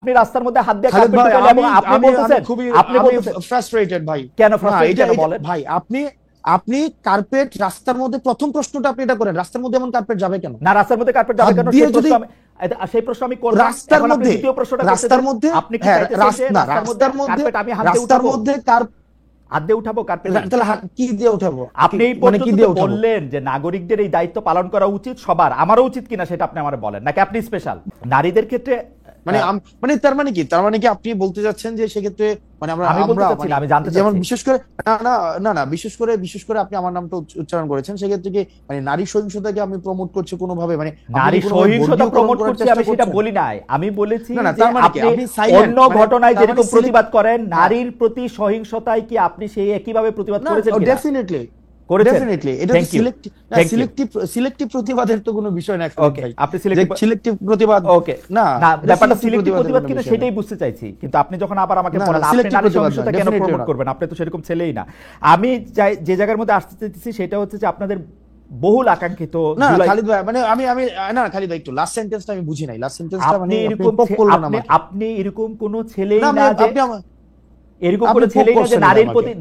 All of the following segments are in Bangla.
আপনি রাস্তার মধ্যে হাত দিয়ে খালিদ কার্পেট ভাই, ঢুকালে এবং আপনি বলতেছেন আমি ফ্রাস্ট্রেটেড ভাই। কেন ফ্রাস্ট্রেটেড বলেন ভাই আপনি কার্পেট রাস্তার মধ্যে, প্রথম প্রশ্নটা আপনি এটা করেন, রাস্তার মধ্যে এমন কার্পেট যাবে কেন? না, রাস্তার মধ্যে কার্পেট যাবে কেন সেই প্রশ্ন আমি করলাম। রাস্তার এখন আপনি মধ্যে, দ্বিতীয় প্রশ্নটা রাস্তার মধ্যে, আপনি কি চাইতেছেন যে রাস্তার মধ্যে কার্পেট আমি হাত দিয়ে উঠাবো কার্পেট? তাহলে কি দিয়ে উঠাবো? আপনি এই পর্যন্ত বললেন যে নাগরিকদের এই দায়িত্ব পালন করা উচিত সবার, আমারও উচিত কিনা সেটা আপনি আমারে বলেন, নাকি আপনি স্পেশাল নারীদের ক্ষেত্রে? মানে তার মানে কি আপনি বলতে যাচ্ছেন যে সেক্ষেত্রে মানে আমি জানতে চাচ্ছি, যেমন বিশেষ করে বিশেষ করে আপনি আমার নামটা উচ্চারণ করেছেন, সেক্ষেত্রে কি মানে নারী সহিংসতাকে আমি প্রমোট করছি কোনোভাবে? মানে নারী সহিংসতা প্রমোট করছি আমি সেটা বলি নাই, আমি বলেছি যে আপনি অন্য ঘটনায় যেরকম প্রতিবাদ করেন নারীর প্রতি সহিংসতায় কি আপনি সেই একইভাবে প্রতিবাদ করেছেন কিনা? ডেফিনেটলি এটা সিলেক্টিভ প্রতিবাদের তো কোনো বিষয় না। আপনি সিলেক্টিভ প্রতিবাদ না, ব্যাপারটা সিলেক্টিভ প্রতিবাদ কিনা সেটাই বুঝতে চাইছি। কিন্তু আপনি যখন আবার আমাকে বলেন আপনি নারী সহিংসতা কেন প্রমোট করবেন, আপনি তো সেরকম ছেলেই না। আমি যে জায়গার মধ্যে আসতে চাইছি সেটা হচ্ছে যে আপনাদের বহুল আকাঙ্ক্ষিত খালিদ ভাই, মানে খালিদ ভাই একটু লাস্ট সেন্টেন্সটা আমি বুঝি নাই। লাস্ট সেন্টেন্সটা মানে আপনি এরকম কোন ছেলেই না যে এরকম করে ছেলে যে নারীর প্রতি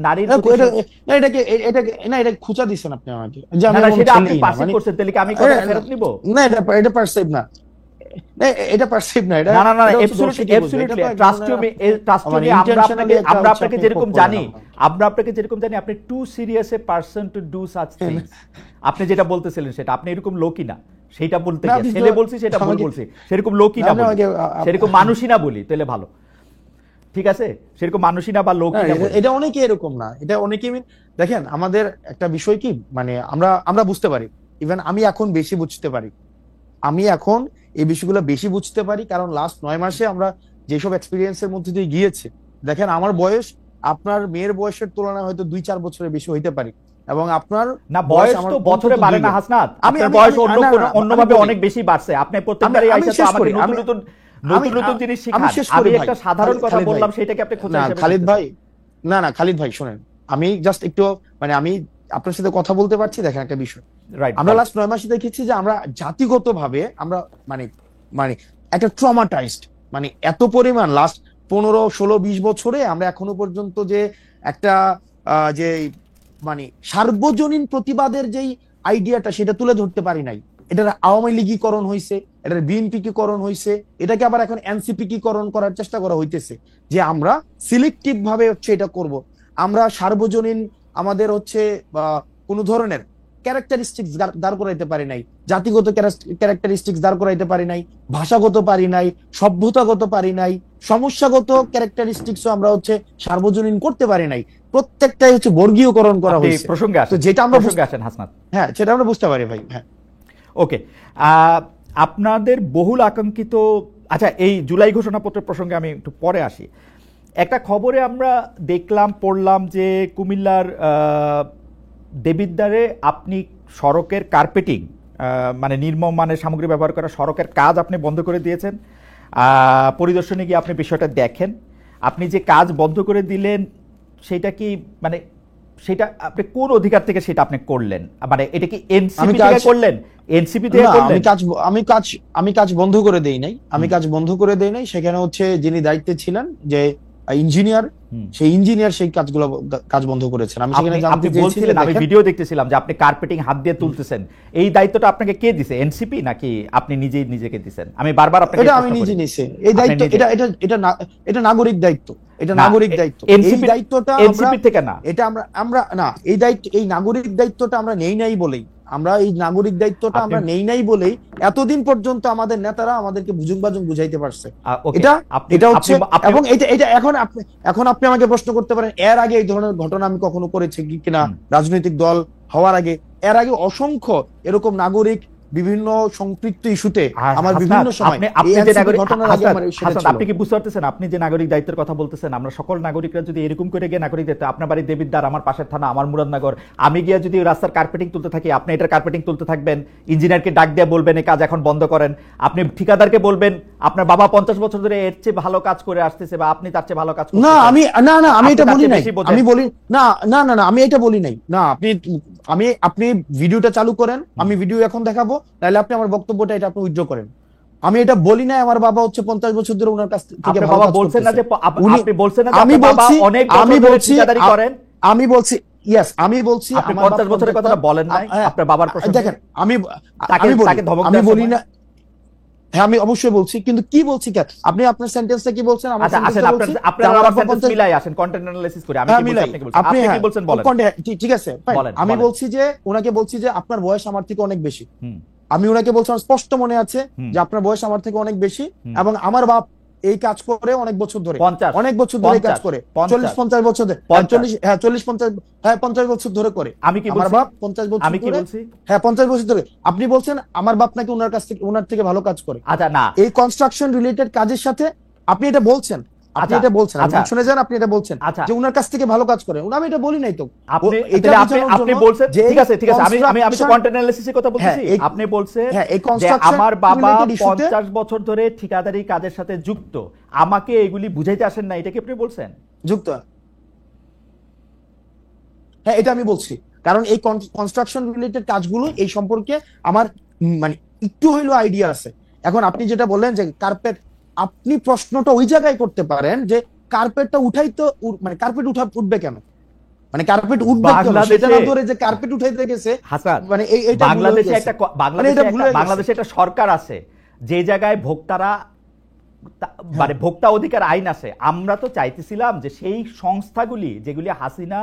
এটা খুঁচা দিচ্ছেন আপনি আমাকে যে আমি সেটা আপনি পারসিভ করছেন, তাহলে কি আমি কথা ফেরত নিব? না, এটা পারসিভ না, এটা পারসিভ না, এটা না অ্যাবসলিউটলি ট্রাস্ট মি আমরা আপনাকে যেরকম জানি আপনি too serious a person to do such things. আপনি যেটা বলতেছিলেন সেটা আপনি এরকম লোকই না, সেটা বলতে গিয়ে ছেলে বলছি সেটা ভুল বলছি, সেরকম লোকই না, সেরকম মানুষই না বলি তাহলে ভালো, ঠিক আছে? সেরকম মানুষই না বা লোকই না, এটা অনেকে এরকম না, এটা অনেকে দেখেন আমাদের একটা বিষয় কি মানে আমরা বুঝতে পারি, ইভেন আমি এখন বেশি বুঝতে পারি, আমি এখন এই বিষয়গুলো বেশি বুঝতে পারি, কারণ লাস্ট 9 মাসে আমরা যেসব এক্সপিরিয়েন্সের মধ্যে দিয়ে গিয়েছি, দেখেন আমার বয়স আপনার মেয়ের বয়সের তুলনায় হয়তো 2-4 বছরের বেশি হইতে পারি, এবং আপনার না বয়স তো বছরে বাড়ে না হাসনাত, আপনার বয়স অন্যভাবে অনেক বেশি বাড়ছে, আপনি প্রত্যেকবারই আইসা তো আমাকে নতুন জিনিস শিখান। আমি একটা সাধারণ কথা বললাম সেটাকে আপনি খোঁচা হিসেবে খালিদ ভাই, না খালিদ ভাই শুনেন, আমি জাস্ট একটু মানে আমি আপনার সাথে কথা বলতে পারছি। দেখেন একটা বিষয়, আমরা লাস্ট 9 মাসে দেখেছি যে আমরা জাতিগতভাবে আমরা মানে একটা ট্রমাটাইজড, মানে এত পরিমাণ লাস্ট 15-16-20 বছরে আমরা এখনো পর্যন্ত যে একটা যে মানে সার্বজনীন প্রতিবাদের যেই আইডিয়াটা সেটা তুলে ধরতে পারি নাই। এটার আওয়ামী লীগীকরণ হয়েছে, এটার বিএনপিকীকরণ হয়েছে, এটাকে আবার এখন এনসিপিকীকরণ করার চেষ্টা করা হইতেছে, যে আমরা সিলেক্টিভ ভাবে হচ্ছে এটা করব, আমরা সার্বজনীন আমাদের হচ্ছে কোন ধরনের ক্যারেক্টারিস্টিক্স দাঁড় করাইতে পারি নাই, জাতিগত ক্যারেক্টারিস্টিক্স দাঁড় করাইতে পারি নাই, ভাষাগত পারি নাই, সভ্যতাগত পারি নাই, সমস্যাগত ক্যারেক্টারিস্টিক্সও আমরা হচ্ছে সার্বজনীন করতে পারি নাই, প্রত্যেকটাই হচ্ছে বর্গীয়করণ করা হয়েছে। প্রসঙ্গে আসেন, যেটা আমরা হাসনাত, হ্যাঁ সেটা আমরা বুঝতে পারি ভাই। হ্যাঁ ওকে, আপনাদের বহুল আকাঙ্ক্ষিত, আচ্ছা এই জুলাই ঘোষণাপত্র প্রসঙ্গে আমি একটু পরে আসি। একটা খবরে আমরা দেখলাম, পড়লাম যে কুমিল্লার দেবিদ্বারে আপনি সড়কের কার্পেটিং মানে নির্মম মানের সামগ্রী ব্যবহার করা সড়কের কাজ আপনি বন্ধ করে দিয়েছেন। পরিদর্শনে গিয়ে আপনি বিষয়টা দেখেন, আপনি যে কাজ বন্ধ করে দিলেন সেটা কি মানে সেটা আপনি কোন অধিকার থেকে সেটা আপনি করলেন? মানে এটা কি এনসিপি থেকে করলেন? এনসিপি থেকে করলেন? আমি কাজ বন্ধ করে দেই নাই, সেখানে হচ্ছে যিনি দায়িত্বে ছিলেন যে ইঞ্জিনিয়ার, সেই ইঞ্জিনিয়ার সেই কাজ বন্ধ করেছেন। আমি সেখানে জানতে চেয়েছিলাম, আমি ভিডিও দেখতেছিলাম যে আপনি কার্পেটিং হাত দিয়ে তুলতেছেন, এই দায়িত্বটা আপনাকে কে দিছে? এনসিপি নাকি আপনি নিজেই নিজেকে দিছেন? আমি বারবার আপনাকে এটা আমি নিজে নিছি এই দায়িত্ব, এটা নাগরিক দায়িত্ব, এটা নাগরিক দায়িত্ব। এই দায়িত্বটা এনসিপি থেকে না, এটা আমরা না, এই দায়িত্ব এই নাগরিক দায়িত্বটা আমরা নেই নাই বলেই এতদিন পর্যন্ত আমাদের নেতারা আমাদেরকে বুঝাইতে পারছে। এটা হচ্ছে, এবং এটা এখন আপনি আমাকে প্রশ্ন করতে পারেন এর আগে এই ধরনের ঘটনা আমি কখনো করেছি কিনা, রাজনৈতিক দল হওয়ার আগে, এর আগে অসংখ্য এরকম নাগরিক বিভিন্ন সম্পৃক্ত ইস্যুতে আমার বিভিন্ন সময় আপনি কি বুঝতে পারতেছেন? আপনি যে নাগরিক দায়িত্বের কথা বলতেছেন, আমরা সকল নাগরিকরা যদি এরকম করে গিয়ে নাগরিক দায়িত্ব, আপনার বাড়ি দেবিদ্বার, আমার পাশের থানা, আমার মুরাদনগর, আমি গিয়ে যদি রাস্তার কার্পেটিং তুলতে থাকি, আপনি এটার কার্পেটিং তুলতে থাকবেন, ইঞ্জিনিয়ারকে ডাক দিয়ে বলবেন এই কাজ এখন বন্ধ করেন, আপনি ঠিকাদারকে বলবেন আপনার বাবা 50 বছর ধরে এর চেয়ে ভালো কাজ করে আসতেছে বা আপনি তার চেয়ে ভালো কাজ করতেছেন। আমি এটা বলি নাই, আমি এটা বলি নাই। না, আপনি ভিডিওটা চালু করেন, আমি ভিডিও এখন দেখাবো, তাহলে আপনি আমার বক্তব্যটা এটা আপনি উইথড্র করেন। আমি এটা বলি না আমার বাবা হচ্ছে 50 বছর ধরে ওনার কাছ থেকে ভালো কাজ বলছেন না যে আপনি বলছেন না যে আমি বাবা বলছি অনেক বছর ধরে ঠিকাদারি করেন। আমি বলছি ইয়েস, আমি বলছি আপনি 50 বছরের কথাটা বলেন নাই আপনার বাবার প্রসঙ্গে। দেখেন আমি বলি না, হ্যাঁ আমি অবশ্যই বলছি, কিন্তু কি বলছি কেন আপনি আপনার সেন্টেন্সটা কি বলছেন? আমার আসেন আপনারা আমার সেন্টেন্স মিলাই আসেন, কন্টেন্ট অ্যানালাইসিস করে। আমি কি বলছি আপনি কি বলছেন? আপনি কি বলছেন বলেন। ঠিক আছে আমি বলছি যে ওনাকে বলছি যে আপনার বয়স আমার থেকে অনেক বেশি। আমি ওনাকে বলছিলাম, স্পষ্ট মনে আছে যে আপনার বয়স আমার থেকে অনেক বেশি, এবং আমার বাপ এই কাজ করে অনেক বছর ধরে, অনেক বছর ধরে কাজ করে, 40-50 বছর ধরে, 40-50 বছর ধরে করে। আমি কি আমার বাপ 50 বছর আমি কি ধরে, বলছি? হ্যাঁ 50 বছর ধরে। আপনি বলছেন আমার বাপ নাকি ওনার থেকে ভালো কাজ করে। আচ্ছা না, এই কনস্ট্রাকশন রিলেটেড কাজের সাথে আপনি এটা বলছেন, আপনি এটা বলছেন, শুনে যান, আপনি এটা বলছেন যে উনার কাছ থেকে ভালো কাজ করে। আমি এটা বলি নাই তো। আপনি বলছেন ঠিক আছে আমি তো কন্টেন্ট অ্যানালিসিসের কথা বলছি। আপনি বলছেন যে আমার বাবা 50 বছর ধরে ঠিকাদারি কাজের সাথে যুক্ত, আমাকে এগুলি বুঝাইতে আসেন না, এটা কি আপনি বলছেন? যুক্ত, হ্যাঁ এটা আমি বলছি, কারণ এই কনস্ট্রাকশন রিলেটেড কাজগুলো এই সম্পর্কে আমার মানে একটু হইলেও আইডিয়া আছে। এখন আপনি যেটা বললেন যে কার্পেট, আপনি প্রশ্নটা ওই জায়গায় করতে পারেন যে কার্পেটটা উঠাই তো, মানে কার্পেট উঠবে কেন, মানে কার্পেট উঠবে কেন সেটা না ধরে যে কার্পেট উঠাইতে গেছে। মানে এইটা বাংলাদেশে একটা সরকার আছে যে জায়গায় ভোক্তারা মানে ভোক্তা অধিকার আইন আছে। আমরা তো চাইতেছিলাম যে সেই সংস্থাগুলি যেগুলি হাসিনা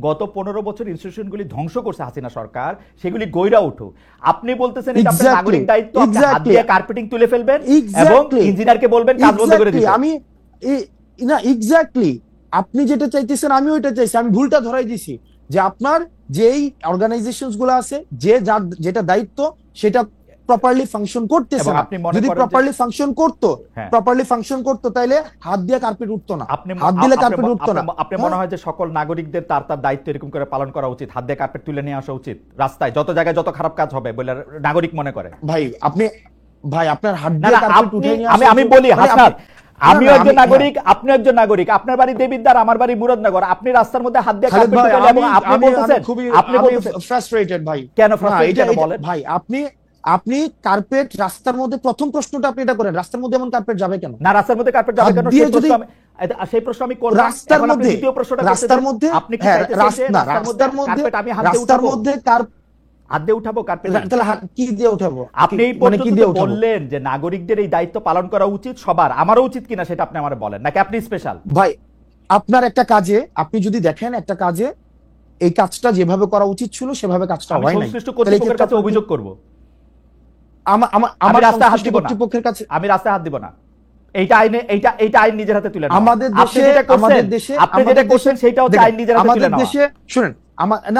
গত 15 বছর ইনস্টিটিউশনগুলি ধ্বংস করছে হাসিনা সরকার, সেগুলি গইরা উঠুক। আপনি বলতেছেন এটা আপনার নাগরিক দায়িত্ব, আপনি হাত দিয়ে কার্পেটিং তুলে ফেলবেন এবং ইঞ্জিনিয়ারকে বলবেন কাজ বন্ধ করে দিতে। আমি না এক্স্যাক্টলি আপনি যেটা চাইতেছেন আমি ওইটা চাইছি। আমি ভুলটা ধরাই দিছি যে আপনার যেই অর্গানাইজেশনস গুলো আছে যে যেটা দায়িত্ব সেটা প্রপারলি ফাংশন করতেছে না। যদি প্রপারলি ফাংশন করতো তাইলে হাত দিয়ে কার্পেট উঠতো না, হাত দিলে কার্পেট উঠতো না। আপনি মনে হয় যে সকল নাগরিকদের তার তার দায়িত্ব এরকম করে পালন করা উচিত, হাত দিয়ে কার্পেট তুলে নিয়ে আসা উচিত রাস্তায় যত জায়গায় যত খারাপ কাজ হবে বলে নাগরিক মনে করে? ভাই আপনার হাত দিয়ে কার্পেট উঠে নিয়ে আসা, আমি বলি হাসনাত, আমিও একজন নাগরিক, আপনিও একজন নাগরিক। আপনার বাড়ি দেবিদ্বার, আমার বাড়ি মুরাদনগর। আপনি রাস্তার মধ্যে হাত দিয়ে কার্পেট তুলে এবং আপনি বলতেছেন ফ্রাস্ট্রেটেড ভাই। কেন ফ্রাস্ট্রেটেড বলেন ভাই? আপনি কার্পেট রাস্তার মধ্যে, প্রথম প্রশ্নটা আপনি এটা করেন, রাস্তার মধ্যে এমন কার্পেট যাবে কেন? না রাস্তার মধ্যে কার্পেট যাবে কেন সেই প্রশ্ন আমি করলাম। রাস্তার মধ্যে, দ্বিতীয় প্রশ্নটা রাস্তার মধ্যে আপনি কি চাইতেছেন যে রাস্তার মধ্যে কার্পেট আমি রাস্তার মধ্যে হাত দিয়ে উঠাবো কার্পেট? তাহলে কি দিয়ে উঠাবো? আপনি এই পর্যন্ত বললেন যে নাগরিকদের এই দায়িত্ব পালন করা উচিত সবার, আমারও উচিত কিনা সেটা আপনি আমারে বলেন, নাকি আপনি স্পেশাল? ভাই আপনার একটা কাজে, আপনি যদি দেখেন একটা কাজে এই কাজটা যেভাবে করা উচিত ছিল সেভাবে কাজটা হয় নাই, সংশ্লিষ্ট কর্তৃপক্ষের কাছে অভিযোগ করব। আমার রাস্তায় হাত দিব না, কর্তৃপক্ষের কাছে আমি রাস্তায় হাত দিব না। এইটা আইন নিজের হাতে তুলে নাও। আমাদের দেশে আপনি যেটা করছেন সেটা হচ্ছে আইন নিজের হাতে তুলে নাও। আমাদের দেশে শুনেন,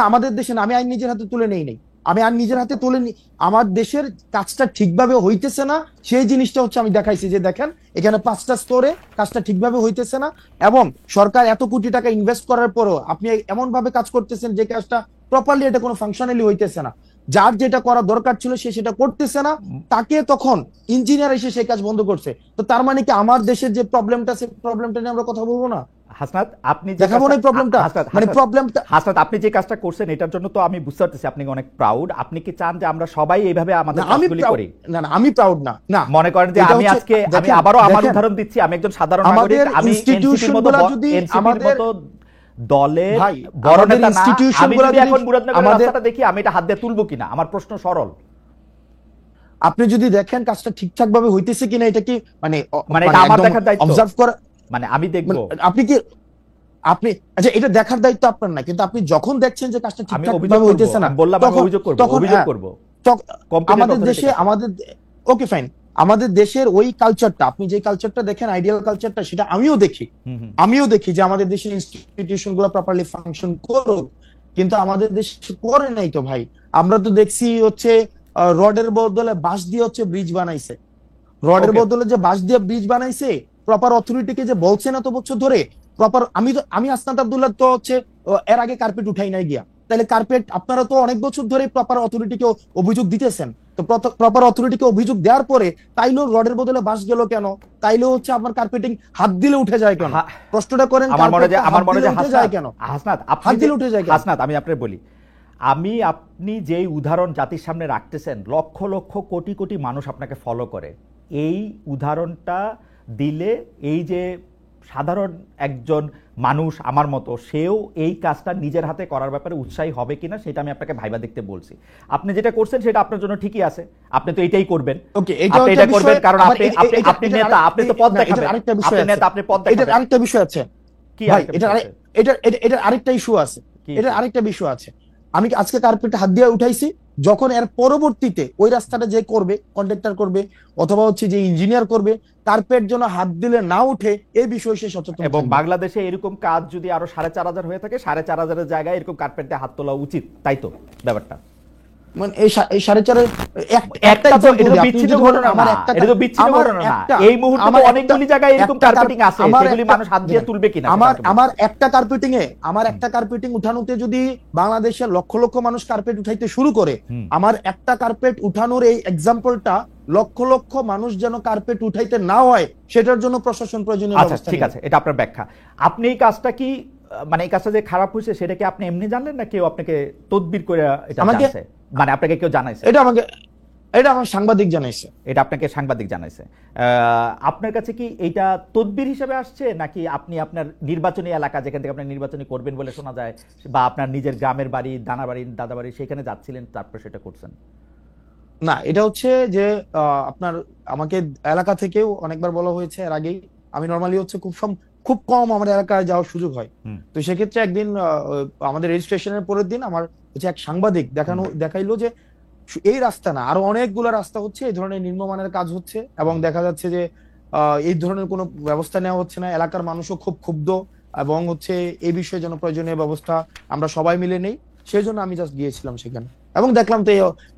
আমাদের দেশে আমি আইন নিজের হাতে তুলে নেই নাই, আমি আইন নিজের হাতে তুলে নি। আমার দেশের কাজটা ঠিকভাবে হইতেছে না সেই জিনিসটা হচ্ছে আমি দেখাইছি যে দেখেন এখানে 5টা স্তরে কাজটা ঠিকভাবে হইতেছে না, এবং সরকার এত কোটি টাকা ইনভেস্ট করার পরও আপনি এমন ভাবে কাজ করতেছেন যে কাজটা প্রপারলি, এটা কোনো ফাংশনালি হইতেছে না। যার যেটা করা দরকার ছিল সে সেটা করতেছে না, তাকে তখন ইঞ্জিনিয়ার এসে সেই কাজ বন্ধ করছে। তো তার মানে কি আমার দেশের যে প্রবলেমটা, সেই প্রবলেমটা নিয়ে আমরা কথা বলবো না? হাসনাত আপনি দেখাবো না প্রবলেমটা, মানে প্রবলেমটা। হাসনাত আপনি যে কাজটা করছেন এটার জন্য তো আমি বুঝতে পারতেছি আপনি অনেক প্রাউড। আপনি কি চান যে আমরা সবাই এইভাবে আমাদের কাজগুলি করি? না আমি প্রাউড না। না মনে করেন যে আমি আজকে আমি আবারও আমার উদাহরণ দিচ্ছি, আমি একজন সাধারণ নাগরিক, আমি এনসিপির মতো দলের বড় নেতা না, আমি যদি এখন মুরাদনগরের রাস্তাটা দেখি আমি এটা হাত দিয়ে তুলবো কিনা? আমার প্রশ্ন সরল। আপনি যদি দেখেন কাজটা ঠিকঠাক ভাবে হইতেছে কিনা, এটা কি মানে এটা আমার দেখার দায়িত্ব, অবজার্ভ করা, মানে আমি দেখবো। আপনি আচ্ছা এটা দেখার দায়িত্ব আপনার না, কিন্তু আপনি যখন দেখছেন যে কাজটা ঠিকঠাক ভাবে হইতেছে না, বললাম আমি অভিযোগ করব। আমাদের দেশে ওকে ফাইন, আমাদের দেশের ওই কালচারটা, আপনি যে কালচারটা দেখেন আইডিয়াল কালচারটা, সেটা আমিও দেখি যে আমাদের দেশের ইনস্টিটিউশন গুলো প্রপারলি ফাংশন করুক, কিন্তু আমাদের দেশে করে নাই তো ভাই। আমরা তো দেখছি হচ্ছে রডের বদলে বাঁশ দিয়ে হচ্ছে ব্রিজ বানাইছে, রডের বদলে যে বাঁশ দিয়ে ব্রিজ বানাইছে, প্রপার অথরিটিকে যে বলছে না তো বছর ধরে প্রপার। আমি আসনাত আব্দুল্লাহ তো হচ্ছে এর আগে কার্পেট উঠাই নাই গিয়া, তাহলে কার্পেট আপনারা তো অনেক বছর ধরে প্রপার অথরিটিকে অভিযোগ দিতেছেন, তো প্রপার অথরিটিকে অভিযোগ দেওয়ার পরে তাইলেও রডের বদলে বাঁশ গেল কেন? তাইলেও হচ্ছে আপনার কার্পেটিং হাত দিলে উঠে যায় কেন? প্রশ্নটা করেন। আমার মনে যায় কেন হাসনাত হাত দিলে উঠে যায় কেন? হাসনাত আমি আপনাকে বলি, আপনি যেই উদাহরণ জাতির সামনে রাখতেছেন, লক্ষ লক্ষ কোটি কোটি মানুষ আপনাকে ফলো করে, এই উদাহরণটা দিলে এই যে সাধারণ একজন মানুষ আমার মতো সেও এই কাজটা নিজের হাতে করার ব্যাপারে উৎসাহী হবে কিনা সেটা আমি আপনাকে ভাইবা দেখতে বলছি। আপনি যেটা করছেন সেটা আপনার জন্য ঠিকই আছে, আপনি তো এটাই করবেন, আপনি এটা করবেন কারণ আপনি নেতা, আপনি তো পথ দেখাবেন, আপনি নেতা, আপনি পথ দেখাবেন। এটা আরেকটা বিষয় আছে কি ভাই, এটা আরেকটা ইস্যু আছে, এটা আরেকটা বিষয় আছে। আমি আজকে কার্পেটে হাত দিয়ে উঠাইছি, যখন এর পরবর্তীতে ওই রাস্তাটা যে করবে, কন্ট্রাক্টর করবে অথবা হচ্ছে যে ইঞ্জিনিয়ার করবে, কার্পেট যেন হাত দিলে না উঠে এই বিষয়ে সে সচেতন। এবং বাংলাদেশে এরকম কাজ যদি আরো 4,500 হয়ে থাকে, 4,500 জায়গায় এরকম কার্পেটে হাত তোলা উচিত, তাই তো ব্যাপারটা? মানে এই 4.5 একটা তো এটা তো বিচ্ছিন্ন ঘটনা না, এটা তো বিচ্ছিন্ন ঘটনা না, এই মুহূর্তে তো অনেকগুলি জায়গায় এরকম কার্পেটিং আছে, সেগুলি মানুষ হাত দিয়ে তুলবে কিনা? আমার একটা কার্পেটিং উঠানোতে যদি বাংলাদেশের লক্ষ লক্ষ মানুষ কার্পেট উঠাইতে শুরু করে, আমার একটা কার্পেট উঠানোর এই এক্সাম্পলটা লক্ষ লক্ষ মানুষ যেন কার্পেট উঠাইতে না হয় সেটার জন্য প্রশাসন প্রয়োজনীয় ব্যবস্থা। ঠিক আছে, এটা আপনার ব্যাখ্যা। আপনি এই কাজটা কি মানে এই কাজটা যে খারাপ হয়েছে সেটা কি আপনি এমনি জানলেন না কেউ আপনাকে তদবির করে এটা জানাইছে? মানে আপনাকে কেউ জানাইছে? এটা আমার সাংবাদিক জানাইছে। এটা আপনাকে সাংবাদিক জানাইছে। আপনার কাছে কি এইটা তদবির হিসেবে আসছে নাকি আপনি আপনার নির্বাচনী এলাকা যেখান থেকে আপনি নির্বাচনী করবেন বলে শোনা যায়, বা আপনার নিজের গ্রামের বাড়ি, দানাবাড়ি, দাদাবাড়ি সেখানে যাচ্ছিলেন তারপর সেটা করছেন? না, এটা হচ্ছে যে আপনার আমাকে এলাকা থেকেও অনেকবার বলা হয়েছে এর আগেই। আমি নরমালি হচ্ছে খুব কম আমার এলাকায় যাওয়ার সুযোগ হয়। তো সেক্ষেত্রে একদিন আমাদের রেজিস্ট্রেশনের পরের দিন আমার হচ্ছে এক সাংবাদিক দেখাইলো যে এই রাস্তা না, আরো অনেকগুলো রাস্তা হচ্ছে এই ধরনের নিম্নমানের কাজ হচ্ছে, এবং দেখা যাচ্ছে যে এই ধরনের কোনো ব্যবস্থা নেওয়া হচ্ছে না। এলাকার মানুষও খুব ক্ষুব্ধ, এবং হচ্ছে এই বিষয়ে যেন প্রয়োজনীয় ব্যবস্থা আমরা সবাই মিলে নেই। সেই জন্য আমি জাস্ট গিয়েছিলাম সেখানে এবং দেখলাম তো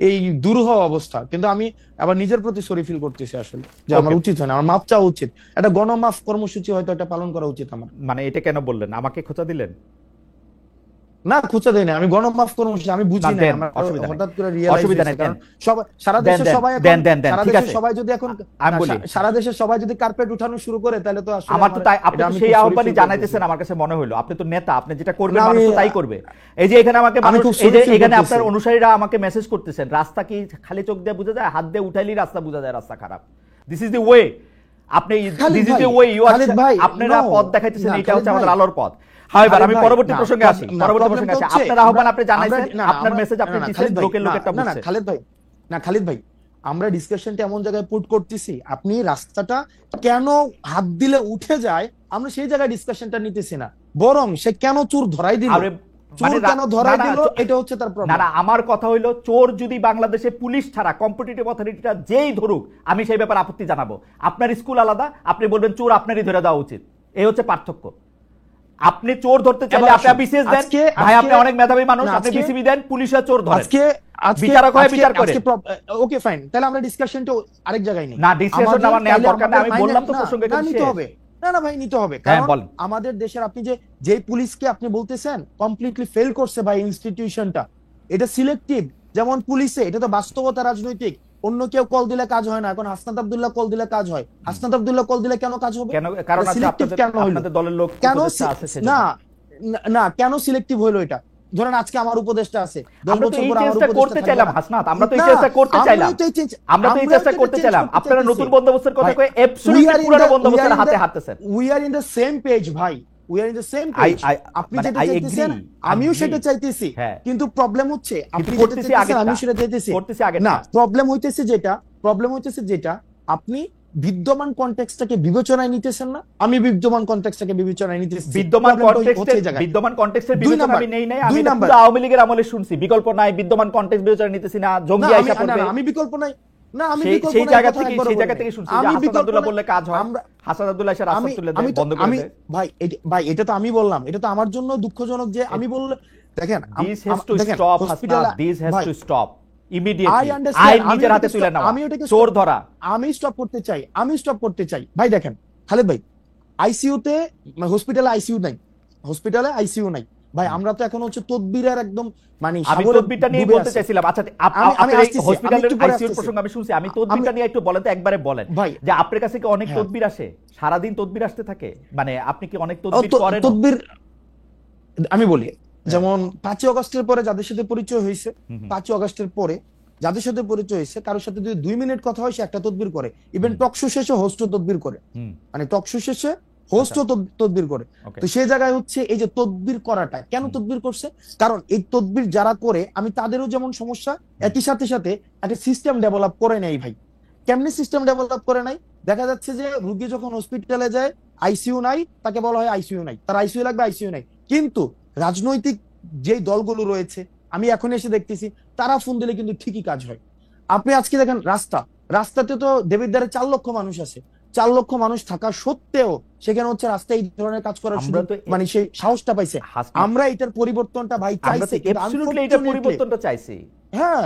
এই দুরূহ অবস্থা। কিন্তু আমি আবার নিজের প্রতি সরি ফিল করতেছি আসলে, যে আমার উচিত হয় না, আমার মাপ চাওয়া উচিত, একটা গণমাফ কর্মসূচি হয়তো এটা পালন করা উচিত আমার। মানে এটা কেন বললেন? আমাকে খোঁচা দিলেন? না, খোঁচা দেয় না, আমি গণমাফ কর্মসূচি আমি বুঝি না, হঠাৎ করে রিয়েলাইজ, কারণ সারা দেশের সবাই যদি এখন সারা দেশের সবাই যদি কার্পেট উঠানো শুরু করে তাহলে তো আসলে আমার তো তাই, আপনি তো সেই আহ্বানই জানাইতেছেন আমার কাছে মনে হলো। আপনি তো নেতা, আপনি যেটা করবেন মানুষ তো তাই করবে। এই যে এখানে আমাকে এই যে এখানে আপনার অনুসারীরা আমাকে মেসেজ করতেছেন, রাস্তা কি খালি চোখ দিয়ে বোঝা যায়? হাত দিয়ে উঠাইলেই রাস্তা বোঝা যায় রাস্তা খারাপ। দিস ইজ দ্য ওয়ে, আপনি this is the way you are, আপনারা পথ দেখাইতেছেন, এটা হচ্ছে আমাদের আলোর পথ। হাইবার আমি পরবর্তী প্রসঙ্গে আসি, আপনার আহ্বান আপনি জানাইছেন, আপনার মেসেজ আপনি দিয়েছেন, লোকের লোকেরটা বুঝছে। খালিদ ভাই, আমরা ডিসকাশনটা এমন জায়গায় পুট করতেছি, আপনি রাস্তাটা কেন হাত দিলে উঠে যায় আমরা সেই জায়গায় ডিসকাশনটা নিতেছি না, বরং সে কেন চোর ধরাই দিল, এটা হচ্ছে তার প্রবলেম। না, আমার কথা হইলো চোর যদি বাংলাদেশে পুলিশ ছাড়া কম্পিটিটিভ অথরিটিটা যেই ধরুক আমি সেই ব্যাপারে আপত্তি জানাবো। আপনার স্কুল আলাদা, আপনি বলবেন চোর আপনারই ধরে দেওয়া উচিত, এই হচ্ছে পার্থক্য। আপনি চোর ধরতে চাইলে আপনি বিসিএস দেন, ভাই আপনি অনেক মেধাবী মানুষ, আপনি বিসিবি দেন, পুলিশরা চোর ধরে, বিচারক হয় বিচার করে। ওকে ফাইন, তাহলে আমরা ডিসকাশনটা আরেক জায়গায় নিই। না, ডিসকাশন আমার নেওয়ার দরকার নেই, আমি বললাম তো প্রসঙ্গে নিতে হবে। না ভাই, নিতে হবে, কারণ আমাদের দেশের আপনি যে পুলিশকে আপনি বলতেছেন কমপ্লিটলি ফেল করছে ভাই ইনস্টিটিউশনটা, এটা সিলেক্টিভ। যেমন পুলিশে এটা তো বাস্তবতা, রাজনৈতিক, অন্য কেউ কল দিলে কাজ হয় না, এখন হাসনাত আব্দুল্লাহ কল দিলে কাজ হয়। হাসনাত আবদুল্লাহ কল দিলে কেন কাজ হবে? কারণ আপনাদের দলের লোক না, কেন সিলেক্টিভ হলো এটা? ধরেন আজকে আমার উপদেষ্টা আছে, 10 বছর পর আমার উপদেষ্টা করতে চাইলাম হাসনাত, আমরা তো এই চেষ্টা করতে চাইলাম, আপনারা নতুন বন্দোবস্তের কথা কই অ্যাবসলিউটলি পুরো বন্দোবস্তের হাতে হাঁটতেছেন। We are in the same page ভাই, we are in the same page. আপনি যেটা চাইতেছেন আমিও সেটা চাইতেছি, কিন্তু প্রবলেম হচ্ছে আপনি যেটা চাইতেছেন আমি সেটা চাইতেছি না। প্রবলেম হইতেছে যেটা আপনি বিদ্যমান কনটেক্সটটাকে বিবেচনায় নিতেছেন না, আমি বিদ্যমান কনটেক্সটটাকে বিবেচনায় নিতেছি। বিদ্যমান কনটেক্সটের বিবেচনা আমি নেই নাই, আমি পুরো আওয়ামী লীগের আমলে শুনছি বিকল্প নাই, বিদ্যমান কনটেক্সট বিবেচনা নিতেছি না, জঙ্গি আইসা পড়বে। আমি বিকল্প নাই না, আমি সেই জায়গা থেকে শুনছি যে হাসান আব্দুল্লাহ বললে কাজ হয়, হাসান আব্দুল্লাহ এসে রাস্তা তুলে দেয়, বন্ধ করে দেয়। ভাই এটা তো আমি বললাম, এটা তো আমার জন্য দুঃখজনক যে আমি বললে দেখেন this has to stop Hasnat, this has to stop immediately. আইন নিজের হাতে তুলে নাও, চোর ধরা। আমি স্টপ করতে চাই ভাই। দেখেন খালেদ ভাই, আইসিইউতে হসপিটালে আইসিইউ নাই ভাই। আমরা তো এখন হচ্ছে তদবিরের একদম মানে আমি তদবিরটা নিয়ে বলতে চাইছিলাম। আচ্ছা, আপনি হসপিটালের আইসিইউর প্রসঙ্গ আমি শুনছি, আমি তদবিরটা নিয়ে একটু বলেন তো, একবারে বলেন যে আপনার কাছে কি অনেক তদবির আসে? সারা দিন তদবির আসতে থাকে, মানে আপনি কি অনেক তদবির করেন? তদবির আমি বলি, যেমন 5 আগস্টের পরে যাদের সাথে পরিচয় হয়েছে, 5 আগস্টের পরে যাদের সাথে পরিচয় হয়েছে, কারোর সাথে যদি 2 মিনিট কথা হয় সে একটা তদবির করে। ইভেন টক শো শেষে হোস্টও তদবির করে, মানে টক শো শেষে হোস্টও তদবির করে। তো সেই জায়গায় হচ্ছে এই যে তদবির করাটা, কেন তদবির করছে? কারণ এই তদবির যারা করে আমি তাদেরও যেমন সমস্যা, একই সাথে সাথে একটা সিস্টেম ডেভেলপ করে নেই ভাই। কেমনি সিস্টেম ডেভেলপ করে নাই? দেখা যাচ্ছে যে রোগী যখন হসপিটালে যায় আইসিইউ নাই, তাকে বলা হয় আইসিইউ নাই, তার আইসিইউ লাগবে, আইসিইউ নাই। কিন্তু রাজনৈতিক যে দলগুলো রয়েছে আমি এখন এসে দেখতেছি তারা ফোন দিলে কিন্তু ঠিকই কাজ হয়। আপনি আজকে দেখেন রাস্তাতে তো দেবিদ্বারে 4 লক্ষ মানুষ আছে, 4 লক্ষ মানুষ থাকা সত্ত্বেও সেখানে হচ্ছে রাস্তায় এই ধরনের কাজ করার সুযোগ, মানে সেই সাহসটা পাইছে। আমরা এটার পরিবর্তনটা ভাই চাইছি, পরিবর্তনটা চাইছি, হ্যাঁ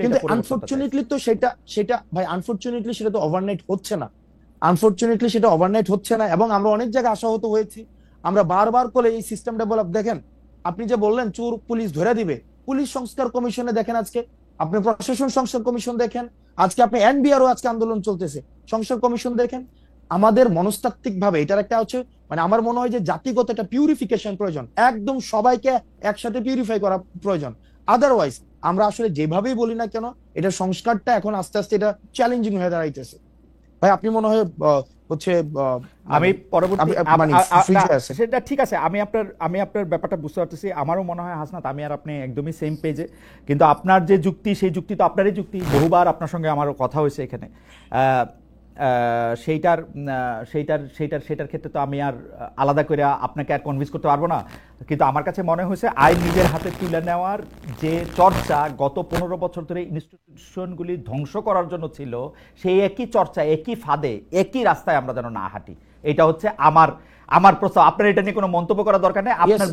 কিন্তু আনফরচুনেটলি তো সেটা ভাই আনফরচুনেটলি সেটা তো ওভারনাইট হচ্ছে না, আনফরচুনেটলি সেটা ওভারনাইট হচ্ছে না। এবং আমরা অনেক জায়গায় আশাহত হয়েছি, আমরা বারবার করে এই সিস্টেম ডেভেলপ, দেখেন আপনি যে বললেন চোর পুলিশ ধরে দিবে, পুলিশ সংস্কার কমিশনে দেখেন আজকে, আপনি প্রশাসন সংস্কার কমিশন দেখেন, আজকে আপনি এনবিআরও আজকে আন্দোলন চলতেছে, সংস্কার কমিশন দেখেন। আমাদের মনস্তাত্ত্বিক ভাবে এটার একটা হচ্ছে, মানে আমার মনে হয় যে জাতিগত একটা পিউরিফিকেশন প্রয়োজন, একদম সবাইকে একসাথে পিউরিফাই করা প্রয়োজন। আদারওয়াইজ আমরা আসলে যেভাবেই বলি না কেন এটা সংস্কারটা এখন আস্তে আস্তে এটা চ্যালেঞ্জিং হয়ে দাঁড়াইতেছে। ভাই আপনি মনে হয় হচ্ছে আমি পরবর্তী সেটা ঠিক আছে, আমি আপনার ব্যাপারটা বুঝতে পারতেছি। আমারও মনে হয় হাসনাত আমি আর আপনি একদমই সেম পেজে, কিন্তু আপনার যে যুক্তি সেই যুক্তি তো আপনারই যুক্তি, বহুবার আপনার সঙ্গে আমারও কথা হয়েছে এখানে। সেইটার ক্ষেত্রে তো আমি আর আলাদা করে আপনাকে আর কনভিন্স করতে পারবো না। কিন্তু আমার কাছে মনে হয়েছে আইন নিজের হাতে তুলে নেওয়ার যে চর্চা গত 15 বছর ধরে ইনস্টিটিউশনগুলি ধ্বংস করার জন্য ছিল, সেই একই চর্চা, একই ফাঁদে, একই রাস্তায় আমরা যেন না হাঁটি, এটা হচ্ছে আমার প্রস্তাব। আপনার এটা নিয়ে কোনো মন্তব্য করার দরকার নেই, আপনার